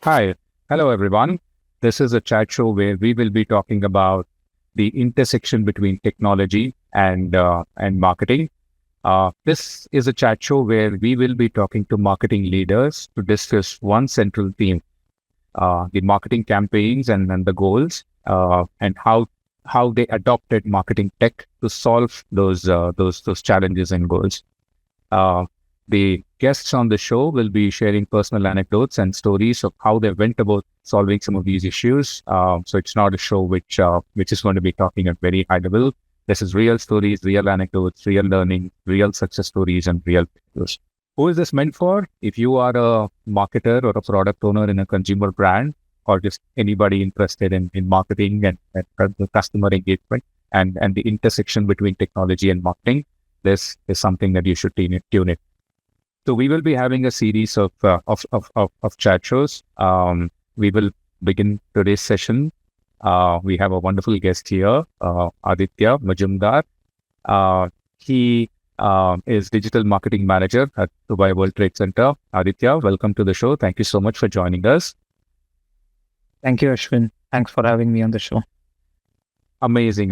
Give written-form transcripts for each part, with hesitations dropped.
Hi. Hello, everyone. This is a chat show where we will be talking about the intersection between technology and marketing. This is a chat show where we will be talking to marketing leaders to discuss one central theme, the marketing campaigns and the goals, and how they adopted marketing tech to solve those challenges and goals. The guests on the show will be sharing personal anecdotes and stories of how they went about solving some of these issues. So it's not a show which is going to be talking at very high level. This is real stories, real anecdotes, real learning, real success stories, and real videos. Who is this meant for? If you are a marketer or a product owner in a consumer brand, or just anybody interested in marketing and the customer engagement and the intersection between technology and marketing, this is something that you should tune in. So we will be having a series of chat shows. We will begin today's session. We have a wonderful guest here, Aditya Majumdar. He is Digital Marketing Manager at Dubai World Trade Center. Aditya, welcome to the show. Thank you so much for joining us. Thank you, Ashwin. Thanks for having me on the show. Amazing.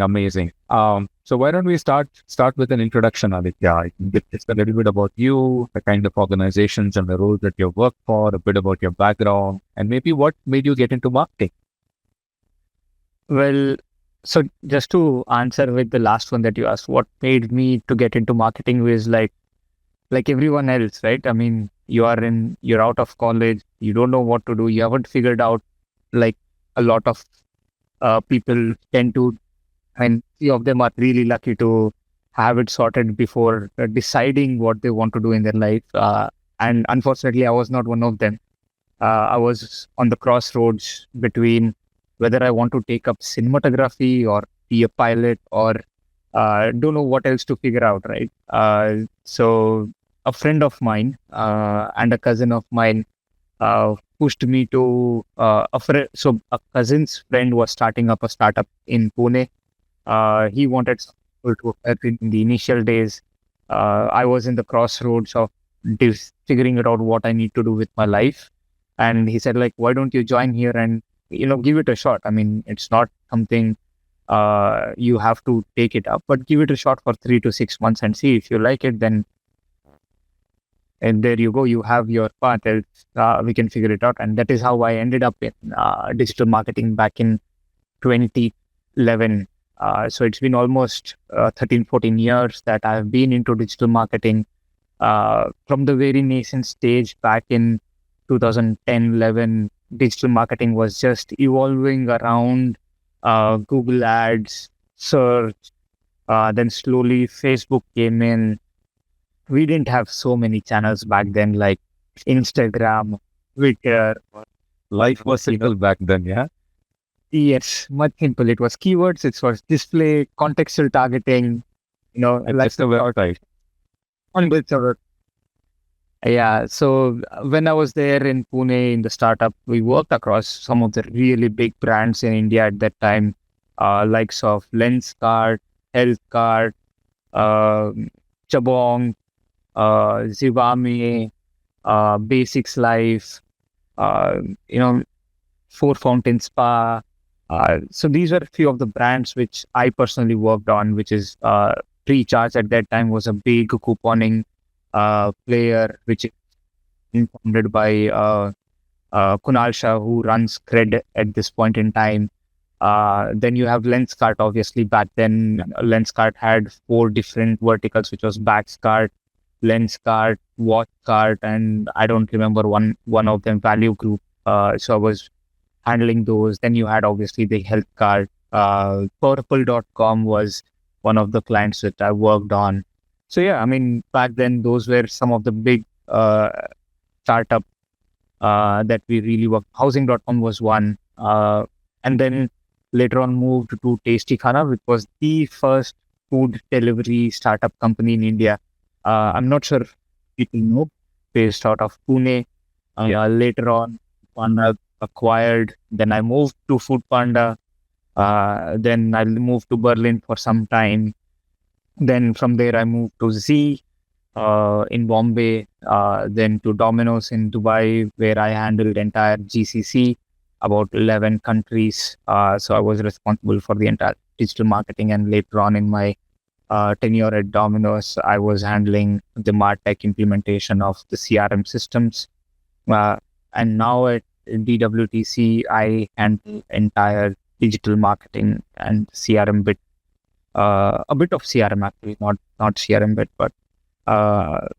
So why don't we start with an introduction, Aditya? It's a little bit about you, the kind of organizations and the roles that you work for, a bit about your background, and maybe what made you get into marketing. Well, so just to answer with the last one that you asked, what made me to get into marketing was like everyone else, right? I mean, you're out of college, you don't know what to do, you haven't figured out, like a lot of people tend to, and few of them are really lucky to have it sorted before deciding what they want to do in their life. And unfortunately, I was not one of them. I was on the crossroads between whether I want to take up cinematography or be a pilot or don't know what else to figure out, right? So a friend of mine and a cousin of mine pushed me to so a cousin's friend was starting up a startup in Pune. He wanted some people to help in the initial days. I was in the crossroads of figuring it out what I need to do with my life. And he said, like, why don't you join here and, give it a shot? I mean, it's not something you have to take it up, but give it a shot for 3 to 6 months and see if you like it, then and there you go, you have your path, we can figure it out. And that is how I ended up in digital marketing back in 2011. So it's been almost 13-14 years that I've been into digital marketing. From the very nascent stage back in 2010-11, digital marketing was just evolving around Google Ads, search, then slowly Facebook came in. We didn't have so many channels back then, like Instagram, Twitter. Life was simple back then, yeah? Yes, much simple. It was keywords, it was display, contextual targeting, And like the website. Yeah, so when I was there in Pune in the startup, we worked across some of the really big brands in India at that time, likes of Lenskart, Healthcart, Jabong, Zivame, Basics Life, Four Fountain Spa. So these were a few of the brands which I personally worked on, which is Recharge at that time was a big couponing player, which is founded by Kunal Shah, who runs Cred at this point in time. Then you have Lenskart, obviously. Back then, Lenskart had 4 different verticals, which was Backskart, Lenskart, Watchkart, and I don't remember one of them, Value Group. So I was handling those. Then you had obviously the health card. Purple.com was one of the clients that I worked on. So yeah, I mean, back then those were some of the big startup that we really worked. Housing.com was one. And then later on moved to Tasty Khana, which was the first food delivery startup company in India. I'm not sure if people know, based out of Pune. Later on, Panda acquired. Then I moved to FoodPanda. Then I moved to Berlin for some time. Then from there I moved to Z. in Bombay, then to Domino's in Dubai, where I handled entire GCC, about 11 countries. So I was responsible for the entire digital marketing. And later on in my tenure at Domino's, I was handling the MarTech implementation of the CRM systems. And now at DWTC, I handle entire digital marketing and CRM bit, a bit of CRM actually, not CRM bit, but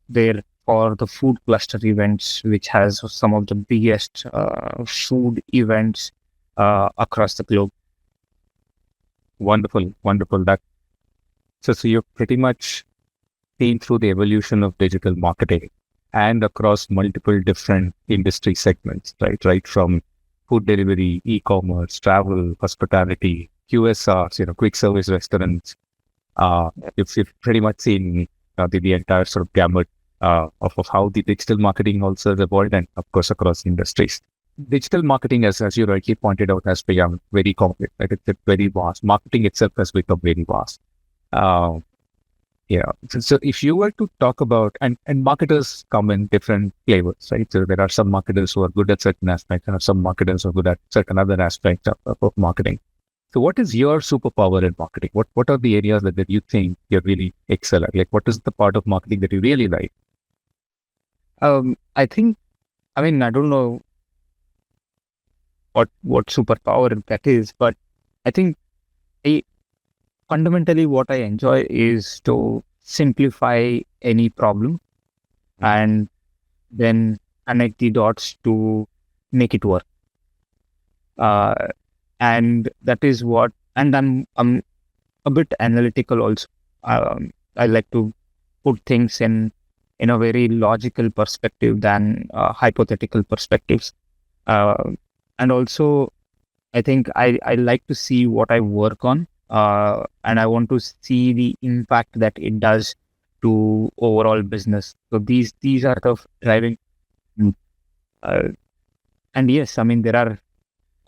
there for the food cluster events, which has some of the biggest food events across the globe. Wonderful, wonderful. So you've pretty much seen through the evolution of digital marketing and across multiple different industry segments, right? Right from food delivery, e-commerce, travel, hospitality, QSRs, quick service restaurants. You've pretty much seen the entire sort of gamut of how the digital marketing also has evolved, and of course across industries. Digital marketing, as you rightly pointed out, has become very complex. Right? It's very vast. Marketing itself has become very vast. So if you were to talk about, and marketers come in different flavors, right? So there are some marketers who are good at certain aspects, and some marketers who are good at certain other aspects of marketing. So what is your superpower in marketing? What are the areas that you think you really excel at? Like, what is the part of marketing that you really like? I don't know what superpower that is, but I think fundamentally what I enjoy is to simplify any problem and then connect the dots to make it work. And that is what, and I'm a bit analytical also. I like to put things in a very logical perspective than hypothetical perspectives. And also, I think I like to see what I work on, and I want to see the impact that it does to overall business. So these are the driving. And yes, I mean, there are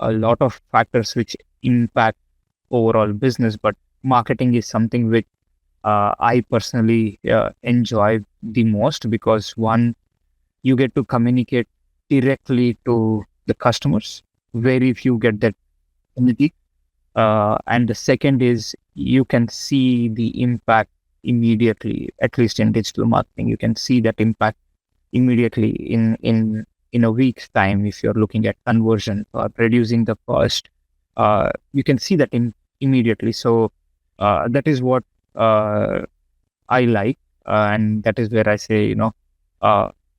a lot of factors which impact overall business, but marketing is something which I personally enjoy the most, because one, you get to communicate directly to the customers. Very few get that opportunity. And the second is you can see the impact immediately. At least in digital marketing, you can see that impact immediately in a week's time. If you're looking at conversion or reducing the cost, you can see that immediately. So that is what I like, and that is where I say,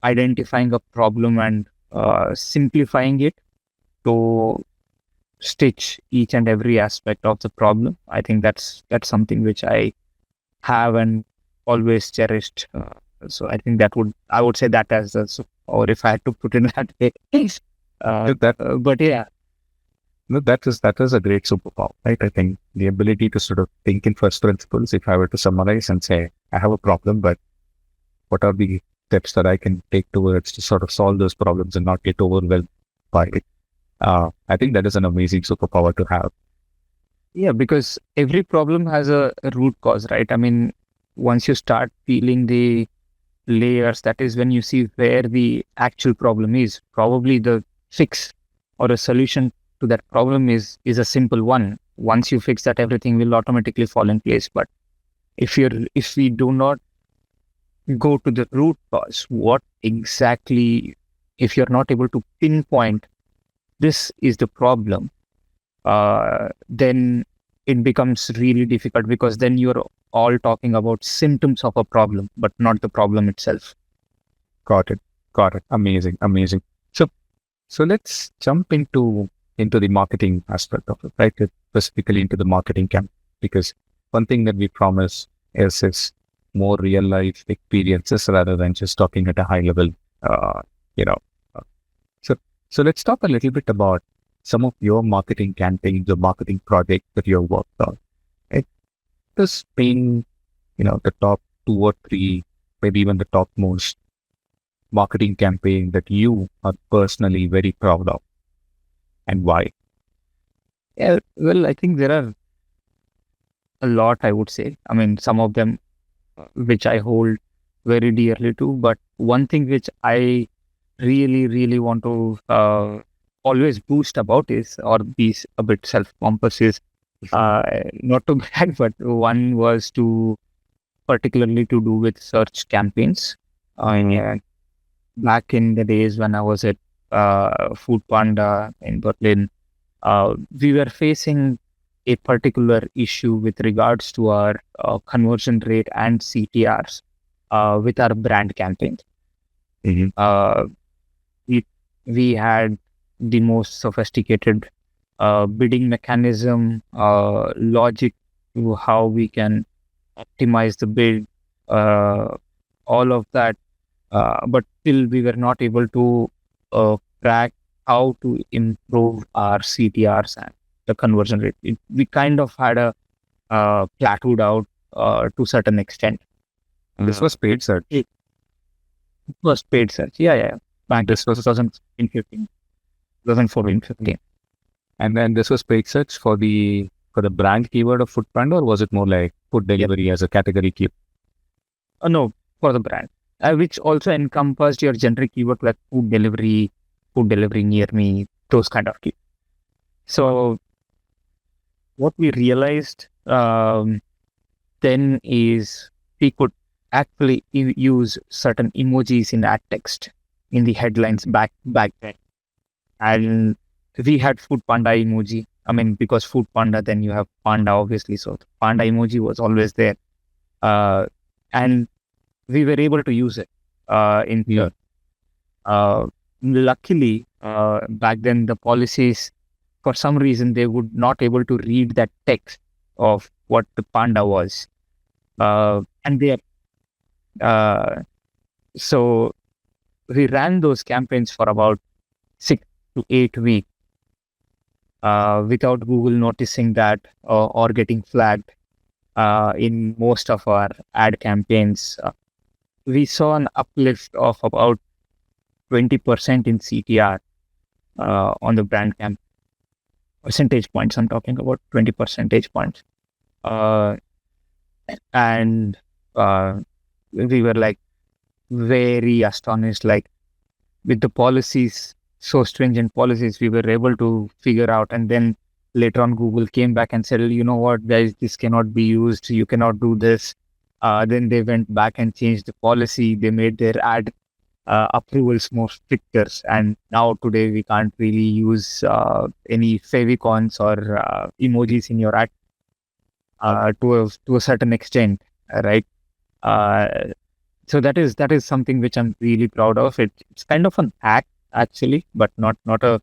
identifying a problem and simplifying it to stitch each and every aspect of the problem. I think that's something which I have and always cherished. So I think I would say that as or if I had to put it that way. But yeah. No, that is a great superpower, right? I think the ability to sort of think in first principles. If I were to summarize and say, I have a problem, but what are the steps that I can take towards to sort of solve those problems and not get overwhelmed by it? I think that is an amazing superpower to have. Yeah, because every problem has a root cause, right? I mean, once you start peeling the layers, that is when you see where the actual problem is. Probably the fix or a solution to that problem is a simple one. Once you fix that, everything will automatically fall in place. But if we do not go to the root cause, what exactly, if you're not able to pinpoint this is the problem, then it becomes really difficult, because then you're all talking about symptoms of a problem, but not the problem itself. Got it. Amazing. So let's jump into the marketing aspect of it, right? Specifically into the marketing camp, because one thing that we promise is more real life experiences rather than just talking at a high level. So let's talk a little bit about some of your marketing campaigns or marketing projects that you've worked on. Right? This being, the top 2 or 3, maybe even the top most marketing campaign that you are personally very proud of, and why? Yeah, well, I think there are a lot, I would say. I mean, some of them which I hold very dearly too. But one thing which I really want to always boost about is, or be a bit self-pompous is, not to brag, but one was to particularly to do with search campaigns. Back in the days when I was at FoodPanda in Berlin, we were facing a particular issue with regards to our conversion rate and CTRs with our brand campaigns. Uh, we had the most sophisticated bidding mechanism, logic to how we can optimize the bid, all of that. But still, we were not able to crack how to improve our CTRs and the conversion rate. We kind of had a plateaued out to a certain extent. This was paid search. It was paid search. Yeah. Back This was 2015, 2014-15. And then this was paid search for the brand keyword of FoodPanda, or was it more like food delivery as a category keyword? No, for the brand, which also encompassed your generic keyword like food delivery near me, those kind of keywords. So what we realized then is we could actually use certain emojis in ad text in the headlines back then. And we had FoodPanda emoji. I mean, because FoodPanda, then you have panda, obviously. So the panda emoji was always there. And we were able to use it in here. Luckily, back then the policies, for some reason, they would not able to read that text of what the panda was. And they so we ran those campaigns for about 6 to 8 weeks without Google noticing that or getting flagged in most of our ad campaigns. We saw an uplift of about 20% in CTR on the brand campaign. Percentage points, I'm talking about 20 percentage points. And we were like very astonished, like with the policies, so stringent policies, we were able to figure out. And then later on, Google came back and said, you know what, guys, this cannot be used. You cannot do this. Then they went back and changed the policy. They made their ad approvals more stricter. And now today we can't really use any favicons or emojis in your ad to a certain extent, right? So that is something which I'm really proud of. It's kind of an hack actually, but not a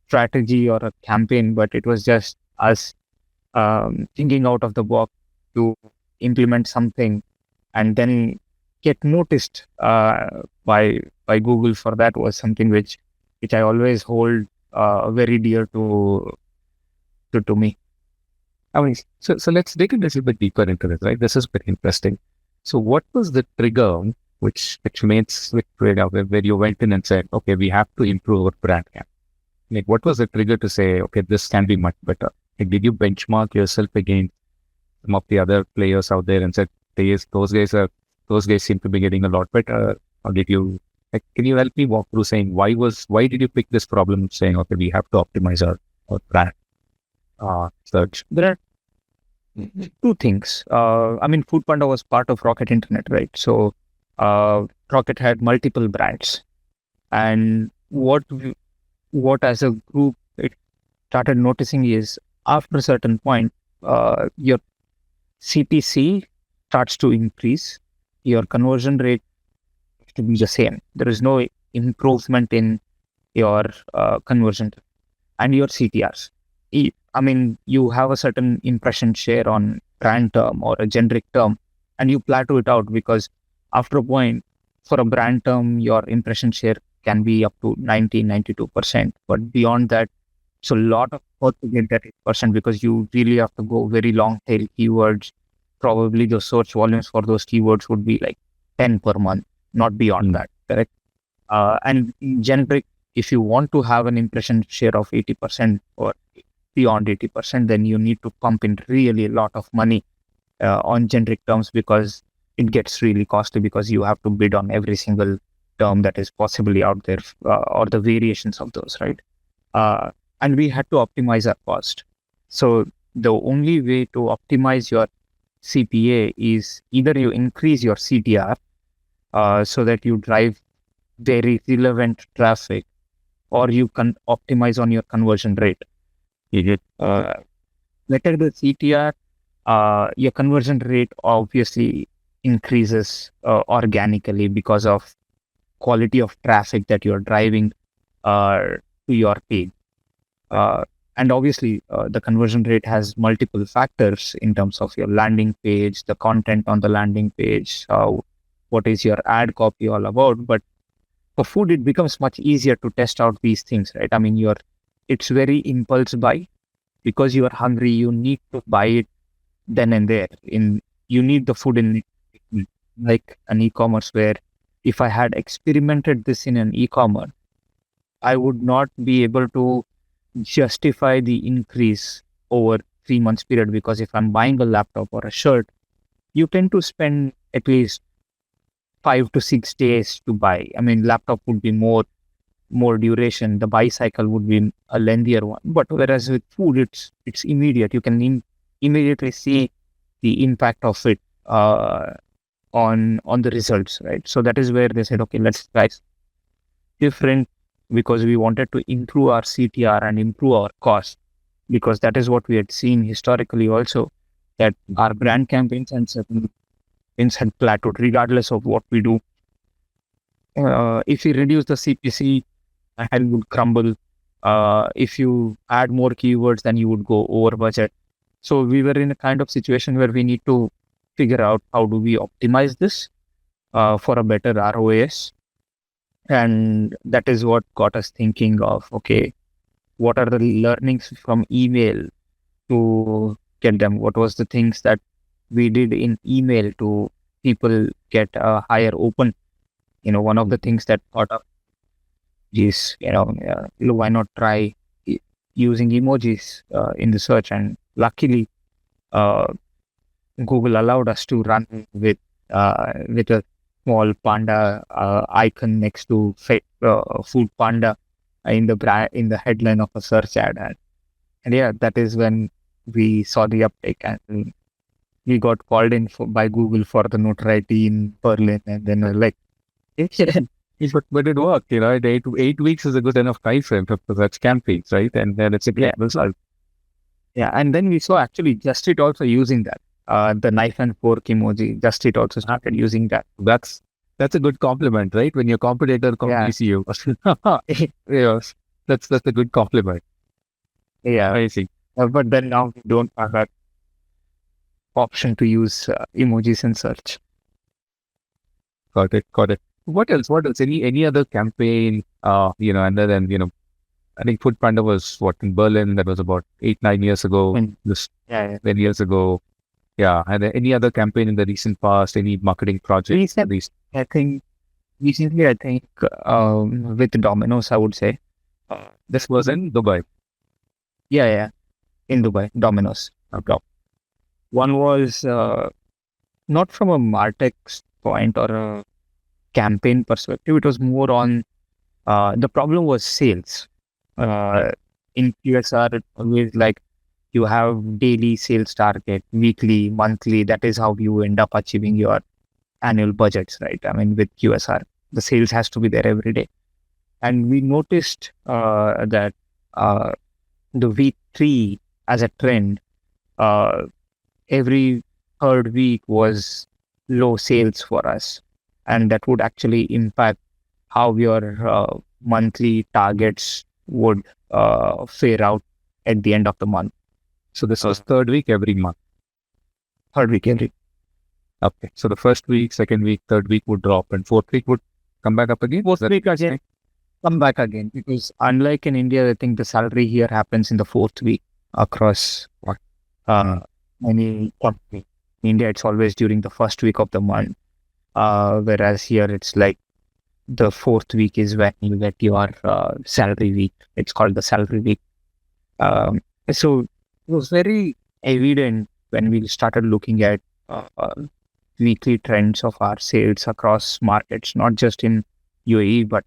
strategy or a campaign, but it was just us thinking out of the box to implement something and then get noticed by Google for that was something which I always hold very dear to me. I mean, so let's dig a little bit deeper into this, right? This is very interesting. So what was the trigger which made switch where you went in and said, okay, we have to improve our brand campaign? Like, what was the trigger to say, okay, this can be much better? Like, did you benchmark yourself against some of the other players out there and said, those guys seem to be getting a lot better? Or did you, like, can you help me walk through saying why did you pick this problem saying, okay, we have to optimize our brand search? There are two things. I mean, FoodPanda was part of Rocket Internet, right? So Rocket had multiple brands, and what as a group it started noticing is after a certain point, your CPC starts to increase, your conversion rate to be the same. There is no improvement in your conversion and your CTRs. I mean, you have a certain impression share on brand term or a generic term, and you plateau it out because after a point, for a brand term, your impression share can be up to 92%. But beyond that, it's a lot of work to get that 8% because you really have to go very long tail keywords. Probably the search volumes for those keywords would be like 10 per month, not beyond that, correct? And in generic, if you want to have an impression share of 80% or beyond 80%, then you need to pump in really a lot of money on generic terms because it gets really costly because you have to bid on every single term that is possibly out there, or the variations of those, right? And we had to optimize our cost. So the only way to optimize your CPA is either you increase your CTR, so that you drive very relevant traffic, or you can optimize on your conversion rate. Better the CTR, your conversion rate obviously increases organically because of quality of traffic that you're driving to your page. And obviously, the conversion rate has multiple factors in terms of your landing page, the content on the landing page, what is your ad copy all about. But for food, it becomes much easier to test out these things, right? I mean, it's very impulse buy. Because you are hungry, you need to buy it then and there. You need the food in like an e-commerce, where if I had experimented this in an e-commerce, I would not be able to justify the increase over 3 months period, because if I'm buying a laptop or a shirt, you tend to spend at least 5 to 6 days to buy. I mean, laptop would be more duration. The buy cycle would be a lengthier one. But whereas with food, it's immediate. You can immediately see the impact of it on the results, right? So that is where they said, okay, let's try different, because we wanted to improve our CTR and improve our cost, because that is what we had seen historically also, that our brand campaigns and certain things had plateaued regardless of what we do. If we reduce the CPC, and would crumble. If you add more keywords, then you would go over budget. So we were in a kind of situation where we need to figure out how do we optimize this for a better ROAS. And that is what got us thinking of, okay, what are the learnings from email to get them? What was the things that we did in email to people get a higher open? One of the things that got up is, why not try using emojis in the search? And luckily, Google allowed us to run with a small panda icon next to FoodPanda in the headline of a search ad. And yeah, that is when we saw the uptake, and we got called in by Google for the notoriety in Berlin, and then we're like, but it worked, 8 weeks is a good enough time frame for such campaigns, right? And then it's a great result. Yeah, and then we saw actually Just Eat also using that. The knife and fork emoji, Just Eat also started using that. That's a good compliment, right? When your competitor copies you. Yes, that's a good compliment. Yeah, I see. but then now we don't have that option to use emojis in search. Got it. What else? Any other campaign? And then I think FoodPanda was in Berlin. That was about 8-9 years ago. 10 years ago. Yeah. And any other campaign in the recent past? Any marketing projects? Recently, I think with Domino's, I would say. This was in Dubai. Yeah, in Dubai, Domino's. One was not from a MarTech point or a campaign perspective. It was more on the problem was sales. In QSR, it's always like you have daily sales target, weekly, monthly. That is how you end up achieving your annual budgets, right? I mean, with QSR, the sales has to be there every day. And we noticed that the week 3 as a trend, every third week was low sales for us. And that would actually impact how your monthly targets would fare out at the end of the month. So this was third week every month? Third week every. Okay. So the first week, second week, third week would drop, and fourth week would come back up again? Fourth week again, come back again. Because unlike in India, I think the salary here happens in the fourth week across any company. In India, it's always during the first week of the month. Whereas here, it's like the fourth week is when you get your salary week. It's called the salary week. So it was very evident when we started looking at weekly trends of our sales across markets, not just in UAE, but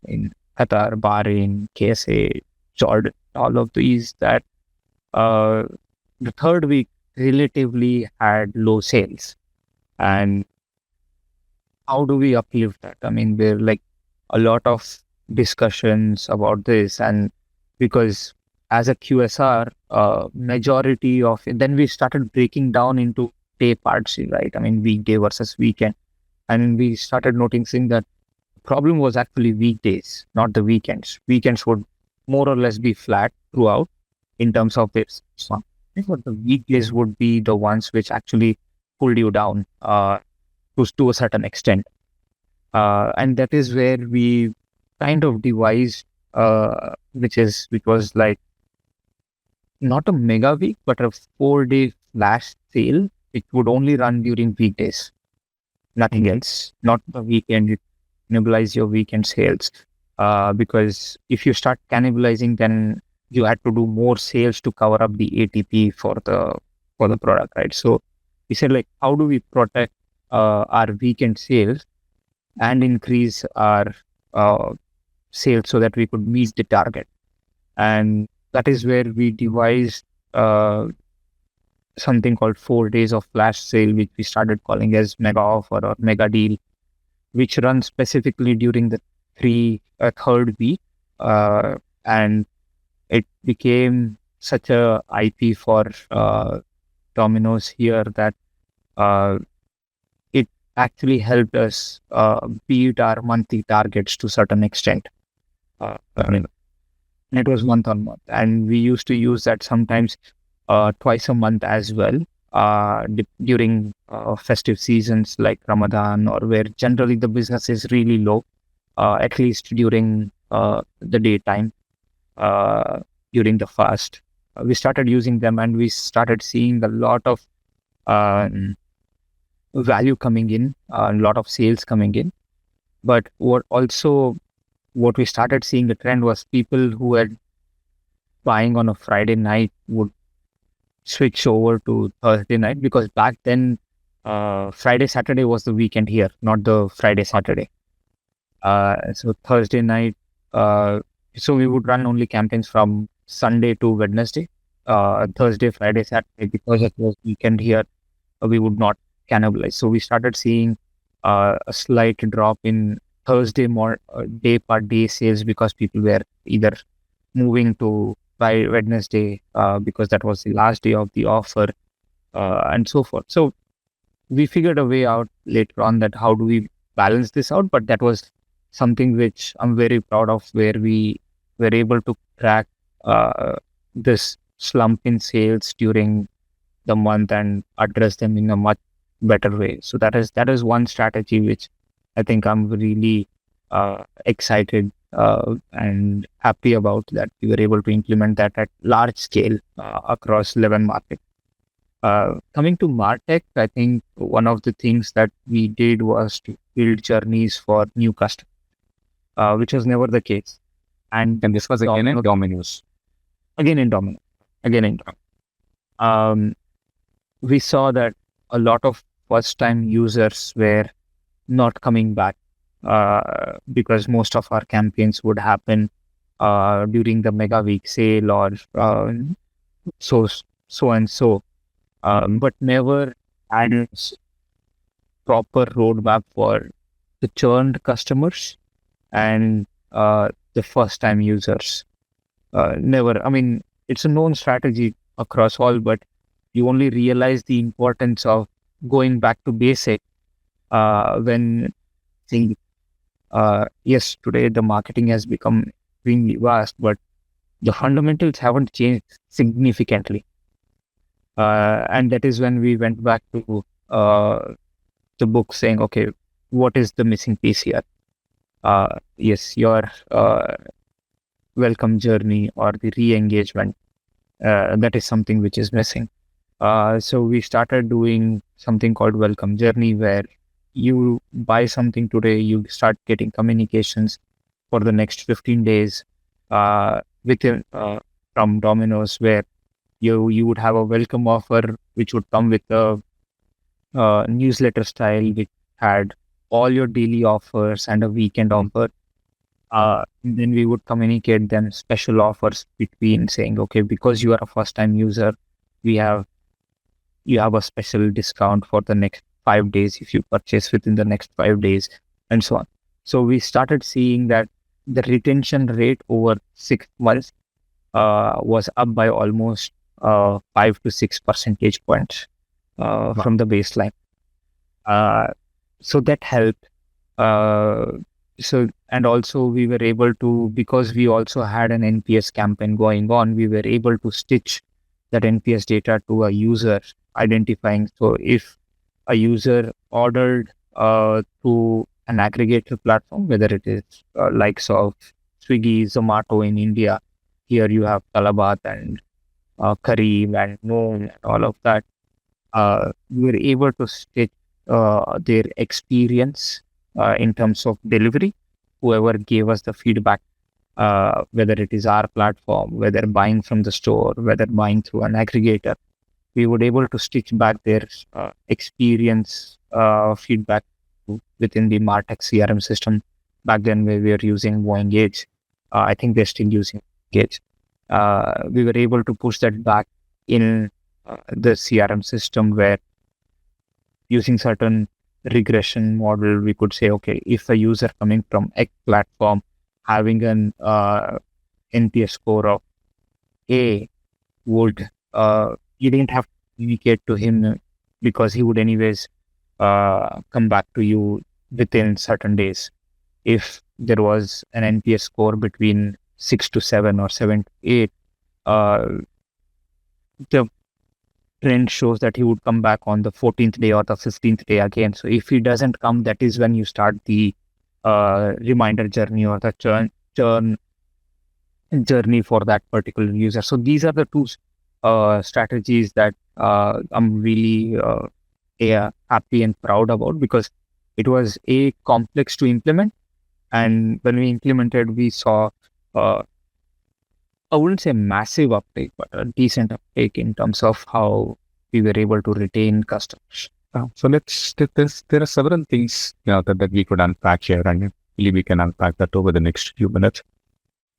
in Qatar, Bahrain, KSA, Jordan, all of these, that uh, the third week relatively had low sales. And how do we uplift that? I mean, there are like a lot of discussions about this, and because as a QSR, majority of then we started breaking down into day parts, right? I mean, weekday versus weekend, and we started noticing that problem was actually weekdays, not the weekends. Weekends would more or less be flat throughout in terms of this. So, but the weekdays would be the ones which actually pulled you down to a certain extent. And that is where we kind of devised, which was like not a mega week, but a 4-day flash sale. It would only run during weekdays, nothing else, not the weekend. It cannibalize your weekend sales. Because if you start cannibalizing, then you had to do more sales to cover up the ATP for the product, right? So we said, like, how do we protect our weekend sales and increase our sales so that we could meet the target? And that is where we devised something called 4 days of flash sale, which we started calling as mega offer or mega deal, which runs specifically during the third week. And it became such a IP for Domino's here that it actually helped us beat our monthly targets to a certain extent. I mean, it was month on month, and we used to use that sometimes twice a month as well during festive seasons like Ramadan, or where generally the business is really low, at least during the daytime, during the fast. We started using them, and we started seeing a lot of value coming in, a lot of sales coming in. But what we started seeing the trend was people who had buying on a Friday night would switch over to Thursday night, because back then Friday, Saturday was the weekend here, not the Friday, Saturday. So Thursday night, so we would run only campaigns from Sunday to Wednesday. Thursday, Friday, Saturday, because it was weekend here, we would not cannibalize. So we started seeing a slight drop in Thursday more day per day sales, because people were either moving to by Wednesday because that was the last day of the offer, and so forth. So we figured a way out later on that how do we balance this out, but that was something which I'm very proud of, where we were able to track this slump in sales during the month and address them in a much better way. So that is one strategy which I think I'm really excited and happy about, that we were able to implement that at large scale across 11 markets. Coming to MarTech, I think one of the things that we did was to build journeys for new customers, which was never the case. And this was again in Domino's. Again in Domino's. We saw that a lot of first-time users were not coming back because most of our campaigns would happen during the mega week sale or so and so, but never had a proper roadmap for the churned customers and the first-time users. Never. I mean, it's a known strategy across all, but you only realize the importance of going back to basic when think, yes, today the marketing has become extremely vast, but the fundamentals haven't changed significantly. And that is when we went back to the book saying, okay, what is the missing piece here? Yes, your welcome journey or the re-engagement, that is something which is missing. So we started doing something called welcome journey, where you buy something today, you start getting communications for the next 15 days within from Domino's, where you would have a welcome offer which would come with a newsletter style, which had all your daily offers and a weekend offer. Then we would communicate them special offers between, saying, okay, because you are a first time user, we have you have a special discount for the next 5 days if you purchase within the next 5 days, and so on. So we started seeing that the retention rate over 6 months was up by almost 5 to 6 percentage points from the baseline. So that helped. And also we were able to, because we also had an NPS campaign going on, we were able to stitch that NPS data to a user, identifying. So if a user ordered through an aggregator platform, whether it is likes of Swiggy, Zomato in India, here you have Talabat and Kareem and Noon and all of that, we were able to stitch their experience in terms of delivery, whoever gave us the feedback, whether it is our platform, whether buying from the store, whether buying through an aggregator, we would able to stitch back their experience feedback within the MarTech CRM system. Back then, we were using MoEngage. I think they're still using MoEngage. We were able to push that back in the CRM system, where using certain regression model, we could say, okay, if a user coming from X platform having an NPS score of A would, you didn't have to communicate to him, because he would anyways come back to you within certain days. If there was an NPS score between 6 to 7 or 7 to 8, the trend shows that he would come back on the 14th day or the 15th day again. So if he doesn't come, that is when you start the reminder journey or the churn journey for that particular user. So these are the two strategies that I'm really happy and proud about, because it was complex to implement. And when we implemented, we saw, I wouldn't say massive uptake, but a decent uptake in terms of how we were able to retain customers. So there are several things that we could unpack here, and really we can unpack that over the next few minutes.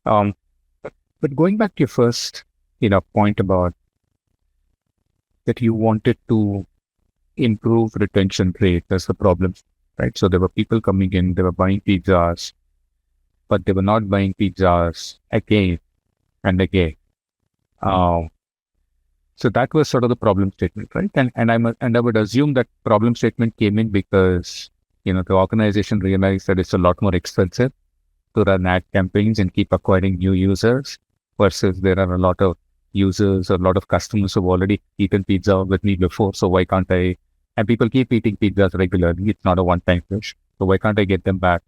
But going back to your first point about that you wanted to improve retention rate, that's the problem, right? So there were people coming in, they were buying pizzas, but they were not buying pizzas again and again. So that was sort of the problem statement, right? And I would assume that problem statement came in because the organization realized that it's a lot more expensive to run ad campaigns and keep acquiring new users, versus there are a lot of users, a lot of customers who've already eaten pizza with me before. So why can't I? And people keep eating pizzas regularly. It's not a one-time dish. So why can't I get them back?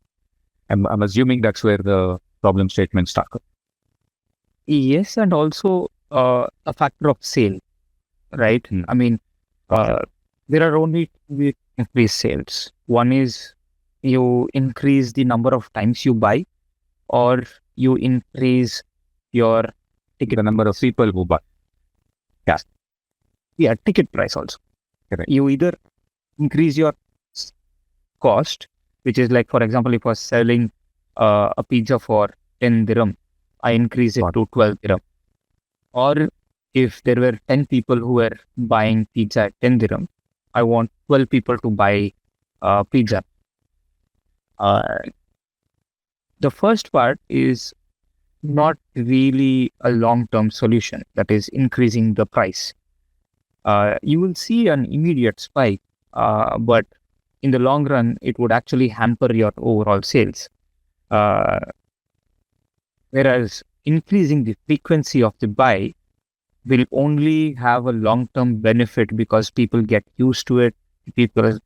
I'm assuming that's where the problem statement stuck. Yes, and also a factor of sale, right? I mean, there are only two increased sales. One is you increase the number of times you buy, or you increase your ticket. The number of people who buy. Yes. Yeah, ticket price also. Correct. You either increase your cost, which is like, for example, if I was selling a pizza for 10 dirham, I increase it to 12 dirham. Or if there were 10 people who were buying pizza at 10 dirham, I want 12 people to buy pizza. The first part is not really a long-term solution, that is increasing the price. You will see an immediate spike, but in the long run, it would actually hamper your overall sales. Whereas increasing the frequency of the buy will only have a long-term benefit, because people get used to it. People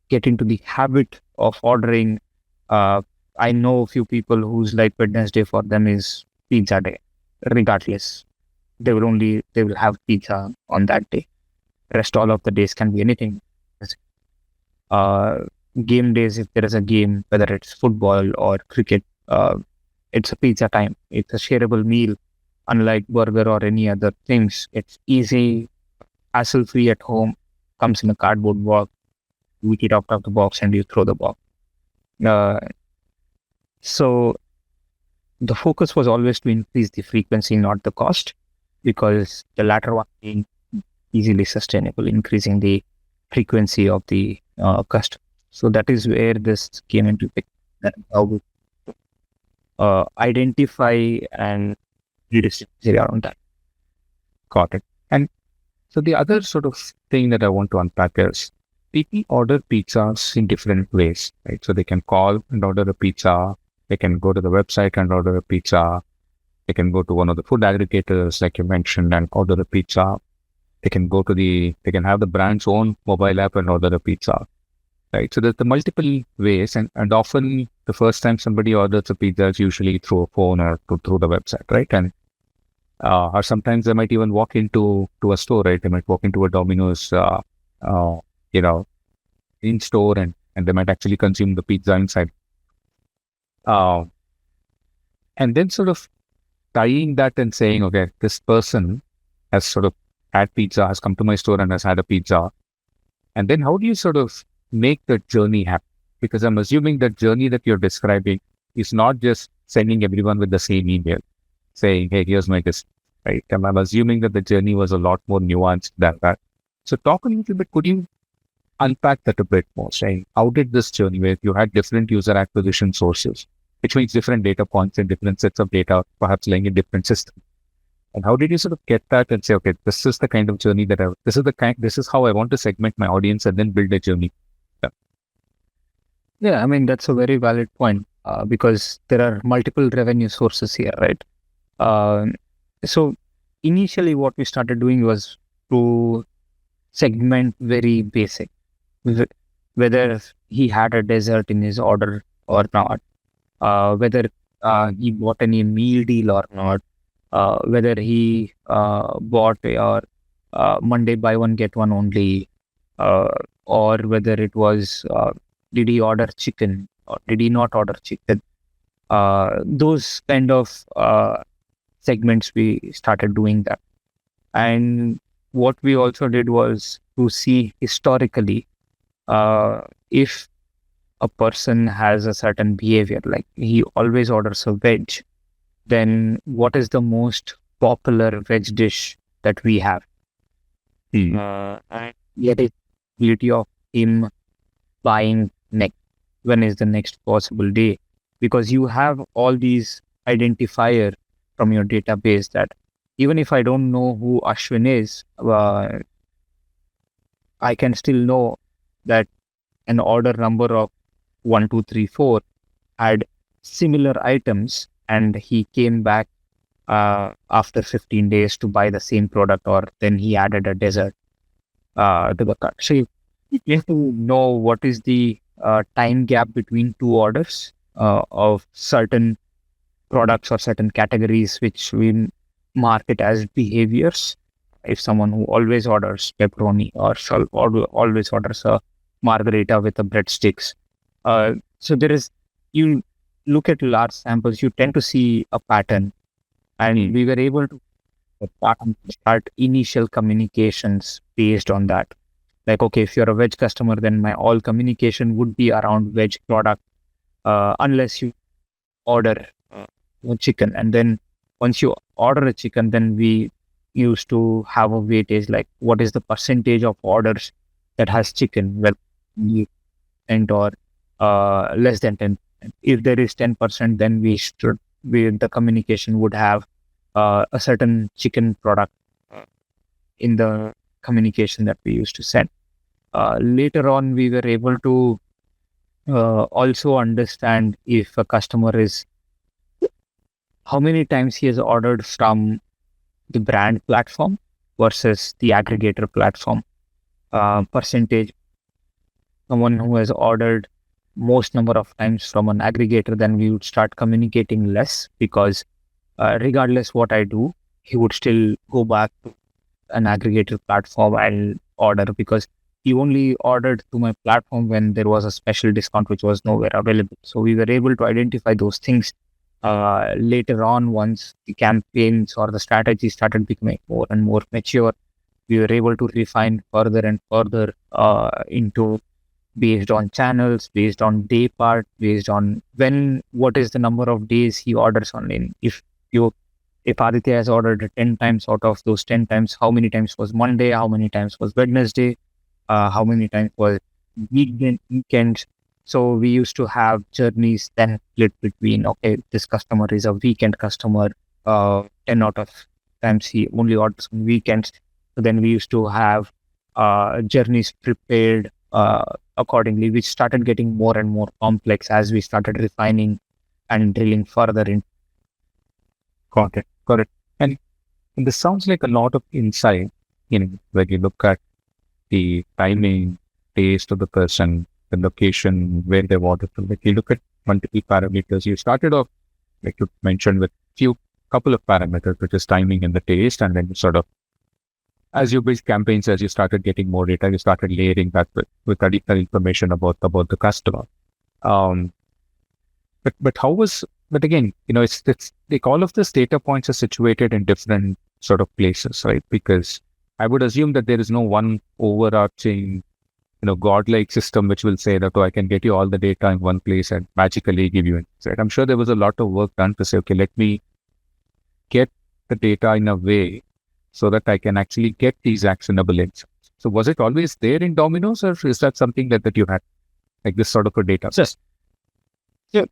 get into the habit of ordering. I know a few people whose like Wednesday for them is pizza day, regardless. They will have pizza on that day. Rest all of the days can be anything. Game days, if there is a game, whether it's football or cricket, it's a pizza time. It's a shareable meal. Unlike burger or any other things, it's easy, hassle-free at home, comes in a cardboard box. eat it out of the box and you throw the box. So the focus was always to increase the frequency, not the cost, because the latter one being easily sustainable, increasing the frequency of the customer. So that is where this came into picture. How we identify and redistribute around that. Got it. And so the other sort of thing that I want to unpack is people order pizzas in different ways, right? So they can call and order a pizza. They can go to the website and order a pizza. They can go to one of the food aggregators, like you mentioned, and order a pizza. They can have the brand's own mobile app and order a pizza, right? So there's the multiple ways, and often the first time somebody orders a pizza is usually through a phone or through the website, right? And or sometimes they might even walk into a store, right? They might walk into a Domino's, in store, and they might actually consume the pizza inside. And then sort of tying that and saying, okay, this person has sort of had pizza, has come to my store and has had a pizza. And then how do you sort of make the journey happen? Because I'm assuming that journey that you're describing is not just sending everyone with the same email saying, hey, here's my list, right? And I'm assuming that the journey was a lot more nuanced than that. So talk a little bit, could you unpack that a bit more, saying how did this journey, where you had different user acquisition sources, which means different data points and different sets of data, perhaps laying in different systems. And how did you sort of get that and say, okay, this is the kind of journey that this is how I want to segment my audience and then build a journey? Yeah, I mean, that's a very valid point because there are multiple revenue sources here, right? So initially what we started doing was to segment very basic, whether he had a dessert in his order or not, whether he bought any meal deal or not, whether he bought a Monday buy one get one only, or whether it was did he order chicken or did he not order chicken. Those kind of segments, we started doing that. And what we also did was to see historically if a person has a certain behavior, like he always orders a veg, then what is the most popular veg dish that we have? And yet the beauty of him buying next, when is the next possible day? Because you have all these identifier from your database that even if I don't know who Ashwin is, I can still know that an order number of 1, 2, 3, 4 had similar items, and he came back after 15 days to buy the same product, or then he added a dessert to the cart. So you have to know what is the time gap between two orders of certain products or certain categories, which we market as behaviors. If someone who always orders pepperoni or always orders a margarita with the breadsticks. So you look at large samples, you tend to see a pattern, and we were able to start initial communications based on that. Like, okay, if you're a veg customer, then my all communication would be around veg product, unless you order chicken. And then once you order a chicken, then we used to have a weightage, like what is the percentage of orders that has chicken, well, 10% or less than 10%. If there is 10%, then the communication would have a certain chicken product in the communication that we used to send. Later on, we were able to also understand if a customer is, how many times he has ordered from the brand platform versus the aggregator platform. Percentage, someone who has ordered most number of times from an aggregator, then we would start communicating less, because regardless what I do, he would still go back to an aggregator platform and order, because he only ordered to my platform when there was a special discount which was nowhere available. So we were able to identify those things. Later on, once the campaigns or the strategy started becoming more and more mature, we were able to refine further and further into based on channels, based on day part, based on what is the number of days he orders online. If Aditya has ordered 10 times, out of those 10 times, how many times was Monday, how many times was Wednesday, how many times was weekends. So we used to have journeys then split between, okay, this customer is a weekend customer, 10 out of times he only orders on weekends. So then we used to have journeys prepared accordingly, which started getting more and more complex as we started refining and drilling further in. Got it. Got it. And this sounds like a lot of insight, when you look at the timing, taste of the person, the location, where they wanted to. Like you look at multiple parameters. You started off, like you mentioned, with couple of parameters, which is timing and the taste, and then you sort of, as you build campaigns, as you started getting more data, you started layering that with additional information about the customer. But again, it's like all of this data points are situated in different sort of places, right? Because I would assume that there is no one overarching, godlike system which will say that, oh, I can get you all the data in one place and magically give you insight. I'm sure there was a lot of work done to say, okay, let me get the data in a way so that I can actually get these actionable insights. So was it always there in Domino's, or is that something that you had, like this sort of a data? Yes. Yeah.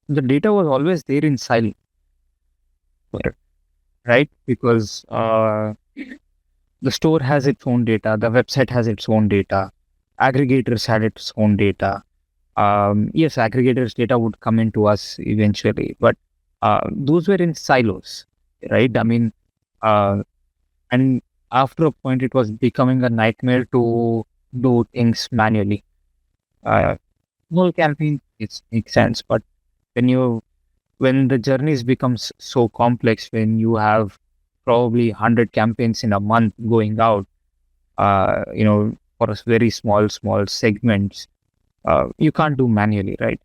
The data was always there in silo, right? Because the store has its own data, the website has its own data, aggregators had its own data. Yes, aggregators' data would come into us eventually, but those were in silos, right? I mean, and after a point, it was becoming a nightmare to do things manually. Small campaign, it makes sense, but when the journeys becomes so complex, when you have probably 100 campaigns in a month going out, for a very small segments, you can't do manually, right?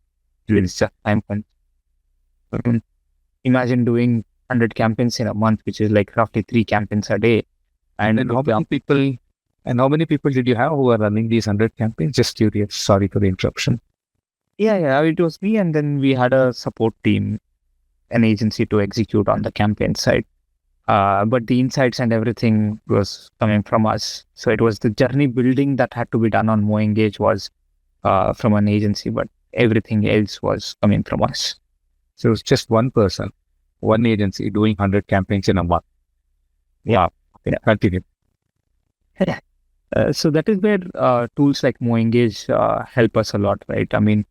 It's just time consuming. Imagine doing 100 campaigns in a month, which is like roughly 3 campaigns a day. And how many people did you have who were running these 100 campaigns? Just curious. Sorry for the interruption. Yeah, it was me, and then we had a support team, an agency to execute on the campaign side. But the insights and everything was coming from us. So it was the journey building that had to be done on MoEngage was from an agency, but everything else was coming from us. So it's just one person, one agency doing 100 campaigns in a month. Yeah. Continue. So that is where tools like MoEngage help us a lot, right? I mean,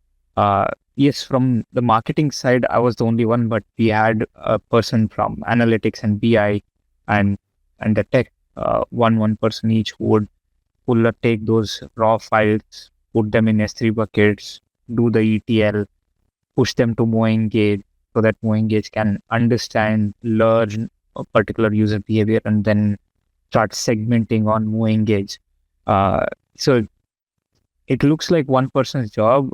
yes, from the marketing side, I was the only one, but we had a person from analytics and BI and the tech, one person each who would take those raw files, put them in S3 buckets, do the ETL, push them to MoEngage so that MoEngage can understand, learn a particular user behavior, and then start segmenting on MoEngage. So it looks like one person's job,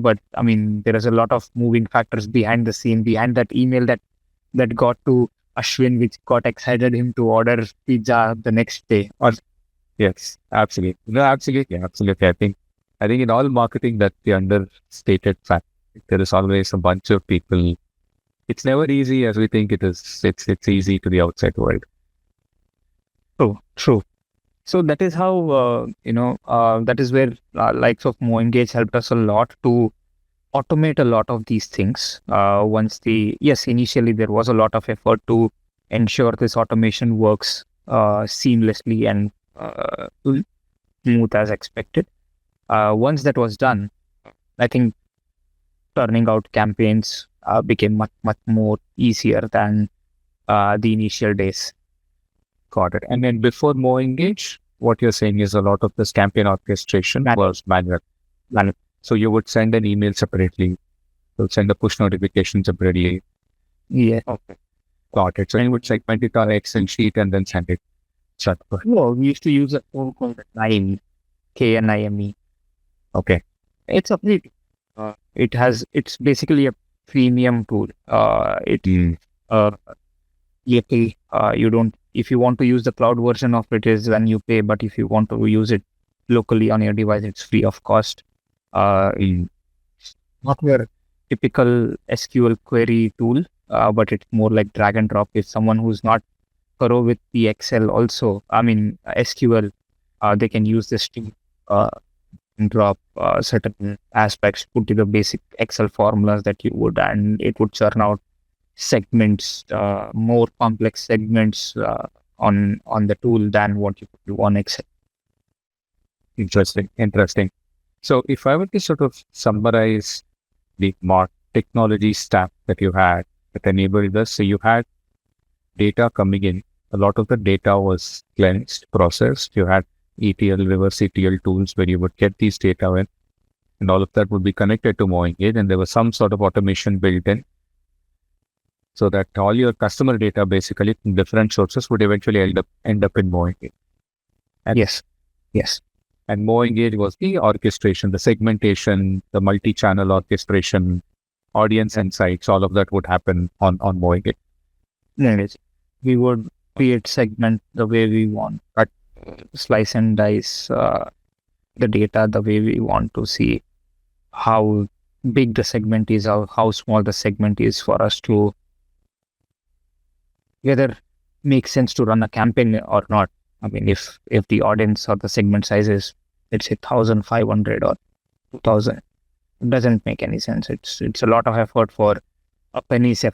but I mean, there is a lot of moving factors behind the scene, behind that email that got to Ashwin, which got excited him to order pizza the next day. Yes, absolutely. No, absolutely. I think in all marketing, that's the understated fact. There is always a bunch of people. It's never easy as we think it is. It's easy to the outside world. True. So that is how, that is where likes of MoEngage helped us a lot to automate a lot of these things. Initially there was a lot of effort to ensure this automation works seamlessly and smooth as expected. Once that was done, I think turning out campaigns became much more easier than the initial days. Got it. And then before MoEngage, what you're saying is a lot of this campaign orchestration was manual. So you would send an email separately. You'll send a push notification separately. Yeah. Okay. Got it. So you would segment it on Excel sheet and then send it. Well, we used to use a tool called KNIME. KNIME. Okay. It's a free. It's basically a premium tool. You don't. If you want to use the cloud version of it, is when you pay. But if you want to use it locally on your device, it's free of cost. Not your typical SQL query tool, but it's more like drag and drop. If someone who's not thorough with the Excel also, SQL, they can use this to uh, drop certain aspects, put in the basic Excel formulas that you would, and it would churn out segments, more complex segments on the tool than what you could do on Excel. Interesting. So if I were to sort of summarize the more technology stack that you had that enabled this, so you had data coming in. A lot of the data was cleansed, processed. You had ETL, reverse ETL tools where you would get these data in, and all of that would be connected to MoEngage, and there was some sort of automation built in so that all your customer data basically from different sources would eventually end up in MoEngage. Yes. And MoEngage was the orchestration, the segmentation, the multi-channel orchestration, audience insights, all of that would happen on MoEngage. We would create segment the way we want, but slice and dice the data the way we want to see how big the segment is, or how small the segment is for us to whether makes sense to run a campaign or not. I mean, if the audience or the segment size is, let's say, 1,500 or 2,000, it doesn't make any sense. It's a lot of effort for a penny's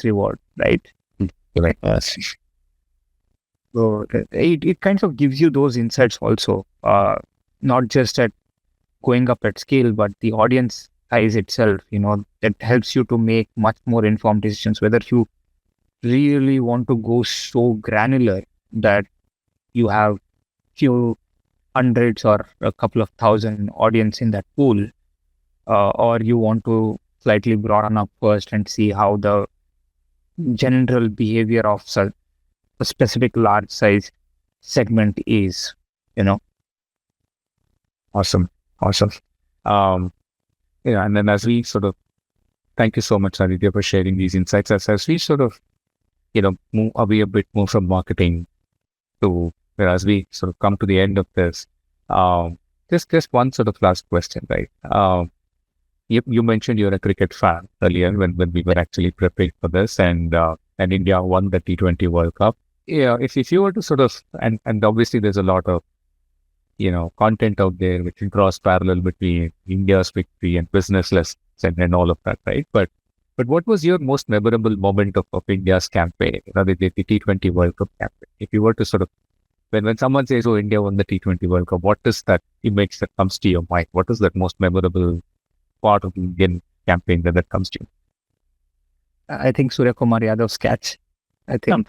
reward, right? Right. So it kind of gives you those insights also, not just at going up at scale, but the audience size itself, that helps you to make much more informed decisions, whether you really want to go so granular that you have few hundreds or a couple of thousand audience in that pool, or you want to slightly broaden up first and see how the general behavior of a specific large size segment is, Awesome. And then as we sort of, thank you so much, Aditya, for sharing these insights. As we sort of, move away a bit more from marketing to, as we sort of come to the end of this, just one sort of last question, right? You mentioned you're a cricket fan earlier when we were actually preparing for this, and India won the T20 World Cup. Yeah, if you were to sort of, and obviously there's a lot of, content out there which draws parallel between India's victory and business lessons and all of that, right? But what was your most memorable moment of India's campaign, the T20 World Cup campaign? If you were to sort of, when someone says, oh, India won the T20 World Cup, what is that image that comes to your mind? What is that most memorable part of the Indian campaign that comes to you? I think Surya Kumar Yadav's catch. I think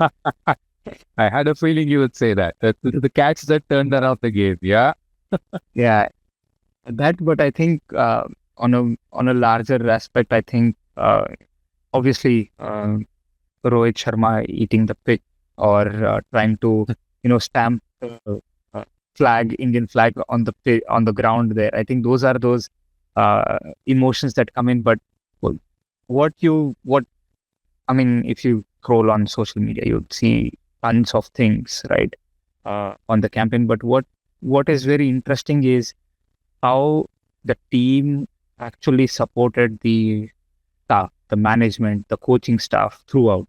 I had a feeling you would say that. The catch that turned around the game, yeah? Yeah. But I think on a larger aspect, I think obviously Rohit Sharma eating the pitch or trying to stamp the Indian flag on the ground there. I think those are those emotions that come in. But if you scroll on social media, you'd see tons of things, right, on the campaign. But what is very interesting is how the team actually supported the staff, the management, the coaching staff throughout.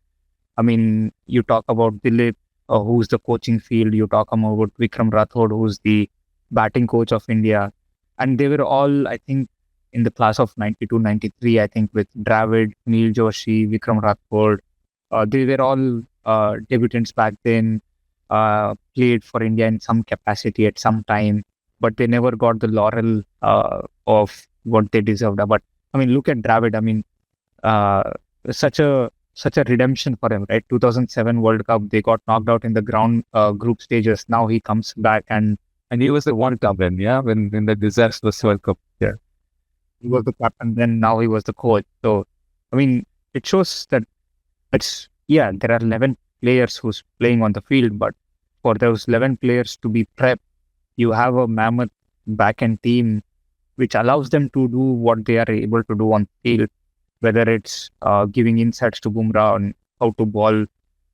I mean, you talk about Dilip, who's the coaching field. You talk about Vikram Rathod, who's the batting coach of India. And they were all, I think, in the class of 92, 93, I think, with Dravid, Neil Joshi, Vikram Rathod. They were all debutants back then, played for India in some capacity at some time, but they never got the laurel of what they deserved. But look at Dravid. Such a redemption for him, right? 2007 World Cup, they got knocked out in the group stages. Now he comes back and he was the one captain, yeah, when in the disastrous World Cup, yeah. He was the captain, then now he was the coach. So, it shows that there are 11 players who's playing on the field, but for those 11 players to be prepped, you have a mammoth back-end team which allows them to do what they are able to do on the field, whether it's giving insights to Bumrah on how to ball,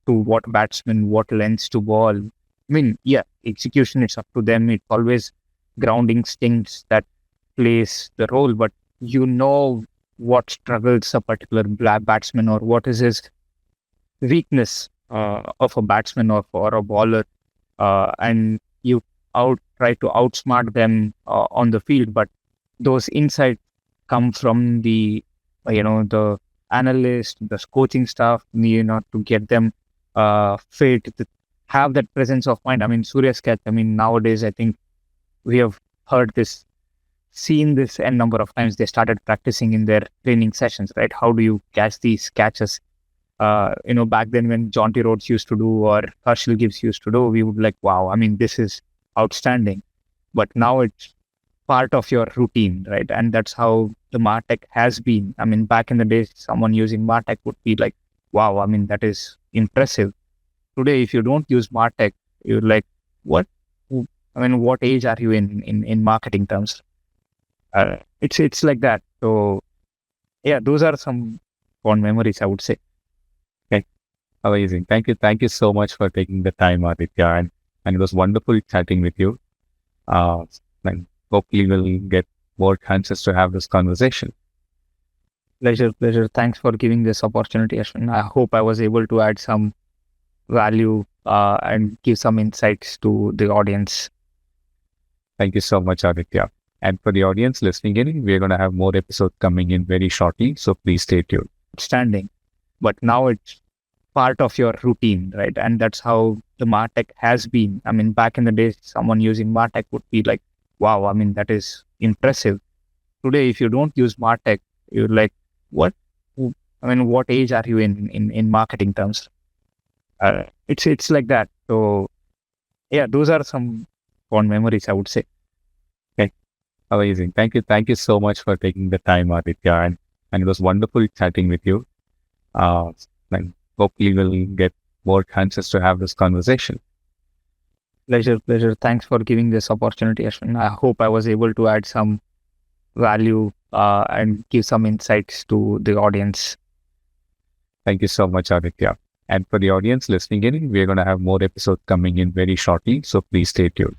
to what batsman, what lengths to ball. Execution, it's up to them. It's always ground instincts that plays the role, but you know what struggles a particular batsman, or what is his weakness of a batsman or a bowler, and you try to outsmart them on the field. But those insights come from the the analyst, the coaching staff, to get them fit, to have that presence of mind. I mean, Surya's catch. I mean, nowadays I think we have heard this, seen this n number of times. They started practicing in their training sessions, right? How do you catch these catches? Back then when Jonty Rhodes used to do, or Herschel Gibbs used to do, we would like, wow, I mean, this is outstanding. But now it's part of your routine, right? And that's how the MarTech has been. I mean, back in the days, someone using MarTech would be like, wow, I mean, that is impressive. Today, if you don't use MarTech, you're like, what? I mean, what age are you in marketing terms? It's like that. So yeah, those are some fond memories, I would say. Amazing. Thank you. Thank you so much for taking the time, Aditya. And it was wonderful chatting with you. And hopefully we'll get more chances to have this conversation. Pleasure. Thanks for giving this opportunity, Ashwin. I hope I was able to add some value and give some insights to the audience. Thank you so much, Aditya. And for the audience listening in, we're going to have more episodes coming in very shortly. So please stay tuned. Outstanding. But now it's part of your routine, right? And that's how the MarTech has been. I mean, back in the days, someone using MarTech would be like, wow, I mean, that is impressive. Today, if you don't use MarTech, you're like, what? I mean, what age are you in marketing terms? It's like that. So yeah, those are some fond memories, I would say. Amazing. Thank you. Thank you so much for taking the time, Aditya. And it was wonderful chatting with you. And hopefully we'll get more chances to have this conversation. Pleasure. Thanks for giving this opportunity, Ashwin. I hope I was able to add some value and give some insights to the audience. Thank you so much, Aditya. And for the audience listening in, we're going to have more episodes coming in very shortly. So please stay tuned.